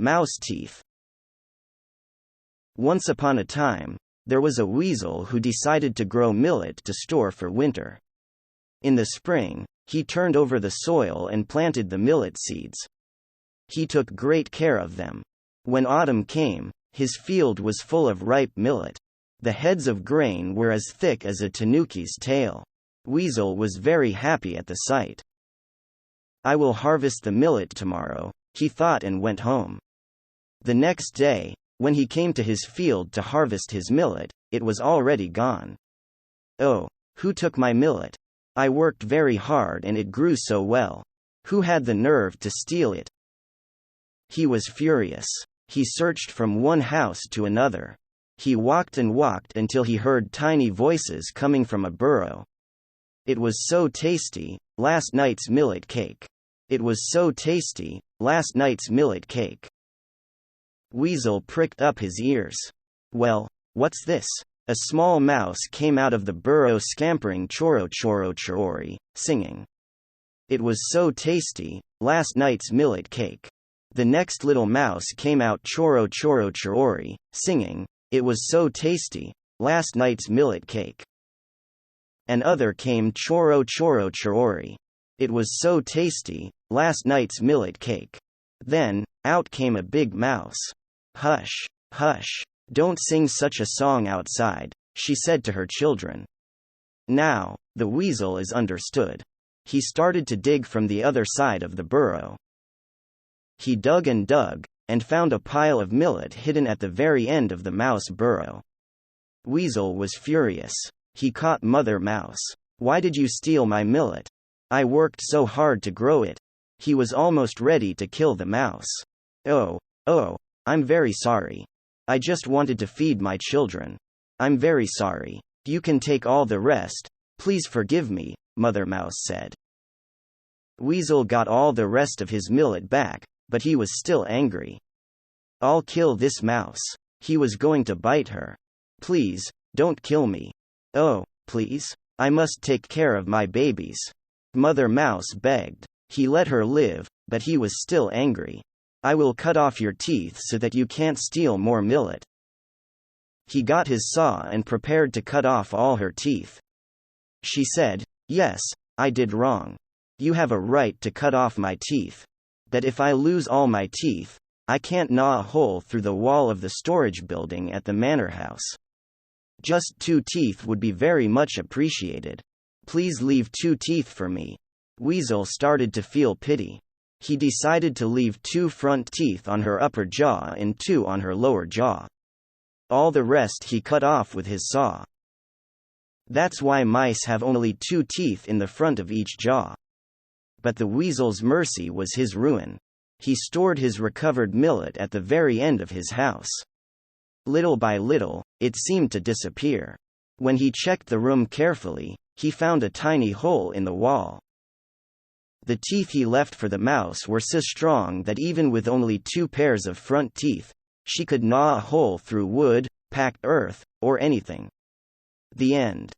Mouse teeth. Once upon a time, there was a weasel who decided to grow millet to store for winter. In the spring, he turned over the soil and planted the millet seeds. He took great care of them. When autumn came, his field was full of ripe millet. The heads of grain were as thick as a tanuki's tail. Weasel was very happy at the sight. "I will harvest the millet tomorrow," he thought, and went home. The next day, when he came to his field to harvest his millet, it was already gone. "Oh, who took my millet? I worked very hard and it grew so well. Who had the nerve to steal it?" He was furious. He searched from one house to another. He walked and walked until he heard tiny voices coming from a burrow. "It was so tasty, last night's millet cake. It was so tasty, last night's millet cake." Weasel pricked up his ears. "Well, what's this?" A small mouse came out of the burrow scampering choro choro chorori, singing. "It was so tasty, last night's millet cake." The next little mouse came out choro choro chorori, singing. "It was so tasty, last night's millet cake." Another came choro choro chorori. "It was so tasty, last night's millet cake." Then, out came a big mouse. "Hush, hush, don't sing such a song outside," she said to her children. Now, the weasel is understood. He started to dig from the other side of the burrow. He dug, and found a pile of millet hidden at the very end of the mouse burrow. Weasel was furious. He caught Mother Mouse. "Why did you steal my millet? I worked so hard to grow it." He was almost ready to kill the mouse. Oh, I'm very sorry. I just wanted to feed my children. I'm very sorry. You can take all the rest. Please forgive me," Mother Mouse said. Weasel got all the rest of his millet back, but he was still angry. "I'll kill this mouse." He was going to bite her. "Please, don't kill me. Oh, please. I must take care of my babies." Mother Mouse begged. He let her live, but he was still angry. "I will cut off your teeth so that you can't steal more millet." He got his saw and prepared to cut off all her teeth. She said, "Yes, I did wrong. You have a right to cut off my teeth. But if I lose all my teeth, I can't gnaw a hole through the wall of the storage building at the manor house. Just 2 teeth would be very much appreciated. Please leave 2 teeth for me." Weasel started to feel pity. He decided to leave 2 front teeth on her upper jaw and 2 on her lower jaw. All the rest he cut off with his saw. That's why mice have only 2 teeth in the front of each jaw. But the weasel's mercy was his ruin. He stored his recovered millet at the very end of his house. Little by little, it seemed to disappear. When he checked the room carefully, he found a tiny hole in the wall. The teeth he left for the mouse were so strong that even with only 2 pairs of front teeth, she could gnaw a hole through wood, packed earth, or anything. The end.